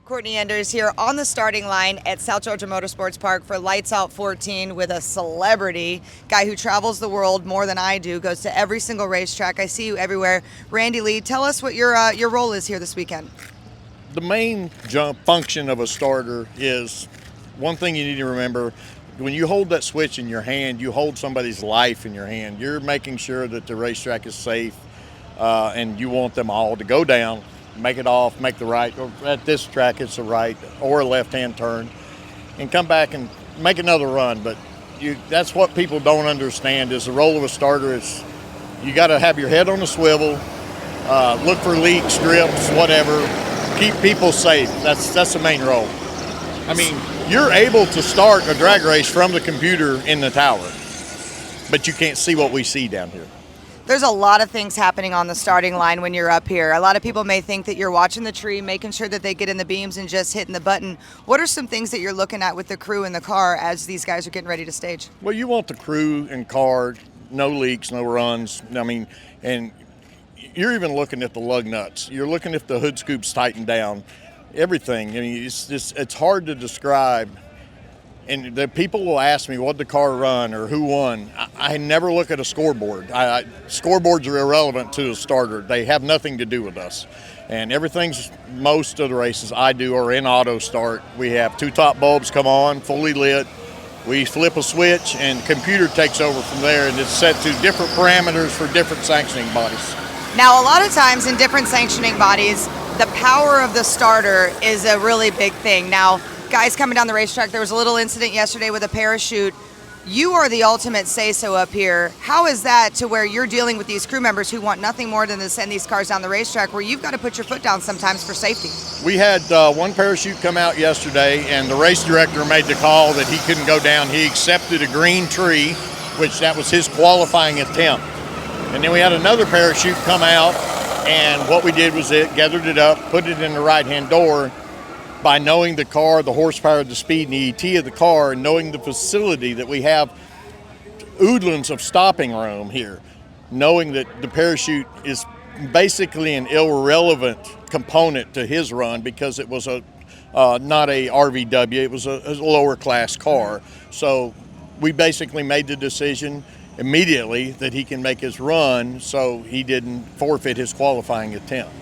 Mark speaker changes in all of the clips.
Speaker 1: Courtney Enders here on the starting line at South Georgia Motorsports Park for Lights Out 14 with a celebrity, guy who travels the world more than I do, goes to every single racetrack. I see you everywhere. Randy Lee, tell us what your role is here this weekend.
Speaker 2: The main function of a starter is one thing you need to remember. When you hold that switch in your hand, you hold somebody's life in your hand. You're making sure that the racetrack is safe, and you want them all to go down, make it off, make the right, or at this track it's a right or a left-hand turn, and come back and make another run. But that's what people don't understand is the role of a starter is you got to have your head on a swivel, look for leaks, drips, whatever, keep people safe. That's the main role. I mean, you're able to start a drag race from the computer in the tower, but you can't see what we see down here.
Speaker 1: There's a lot of things happening on the starting line when you're up here. A lot of people may think that you're watching the tree, making sure that they get in the beams and just hitting the button. What are some things that you're looking at with the crew in the car as these guys are getting ready to stage?
Speaker 2: Well, you want the crew and car, no leaks, no runs. I mean, and you're even looking at the lug nuts. You're looking if the hood scoop's tightened down. Everything. I mean, it's hard to describe. And the people will ask me, what did the car run or who won? I never look at a scoreboard. Scoreboards are irrelevant to a starter. They have nothing to do with us. And most of the races I do are in auto start. We have two top bulbs come on, fully lit. We flip a switch and the computer takes over from there, and it's set to different parameters for different sanctioning bodies.
Speaker 1: Now, a lot of times in different sanctioning bodies, the power of the starter is a really big thing. Now, guys coming down the racetrack, there was a little incident yesterday with a parachute. You are the ultimate say-so up here. How is that to where you're dealing with these crew members who want nothing more than to send these cars down the racetrack, where you've got to put your foot down sometimes for safety?
Speaker 2: We had one parachute come out yesterday, and the race director made the call that he couldn't go down. He accepted a green tree, which that was his qualifying attempt. And then we had another parachute come out, and what we did was gathered it up, put it in the right-hand door. By knowing the car, the horsepower, the speed, and the ET of the car, and knowing the facility that we have oodlands of stopping room here, knowing that the parachute is basically an irrelevant component to his run because it was not a RVW, it was a lower class car. So we basically made the decision immediately that he can make his run so he didn't forfeit his qualifying attempt.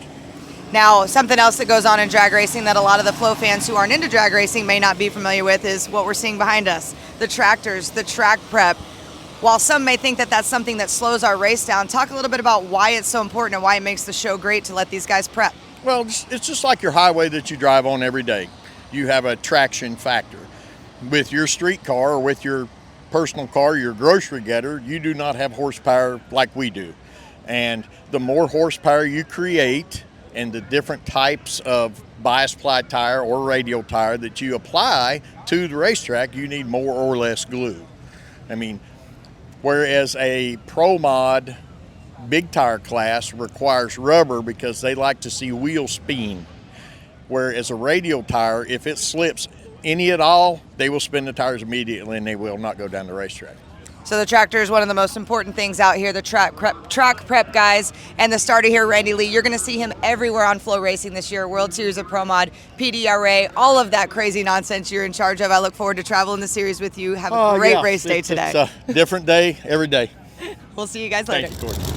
Speaker 1: Now, something else that goes on in drag racing that a lot of the Flo fans who aren't into drag racing may not be familiar with is what we're seeing behind us. The tractors, the track prep. While some may think that that's something that slows our race down, talk a little bit about why it's so important and why it makes the show great to let these guys prep.
Speaker 2: Well, it's just like your highway that you drive on every day. You have a traction factor. With your street car or with your personal car, your grocery getter, you do not have horsepower like we do. And the more horsepower you create, and the different types of bias ply tire or radial tire that you apply to the racetrack, you need more or less glue. I mean, whereas a Pro Mod big tire class requires rubber because they like to see wheel spin. Whereas a radial tire, if it slips any at all, they will spin the tires immediately and they will not go down the racetrack.
Speaker 1: So the tractor is one of the most important things out here, the track prep guys, and the starter here, Randy Lee. You're going to see him everywhere on FloRacing this year, World Series of Pro Mod, PDRA, all of that crazy nonsense you're in charge of. I look forward to traveling the series with you. Have a great race day today.
Speaker 2: It's a different day every day.
Speaker 1: We'll see you guys later.
Speaker 2: Thank you, Courtney.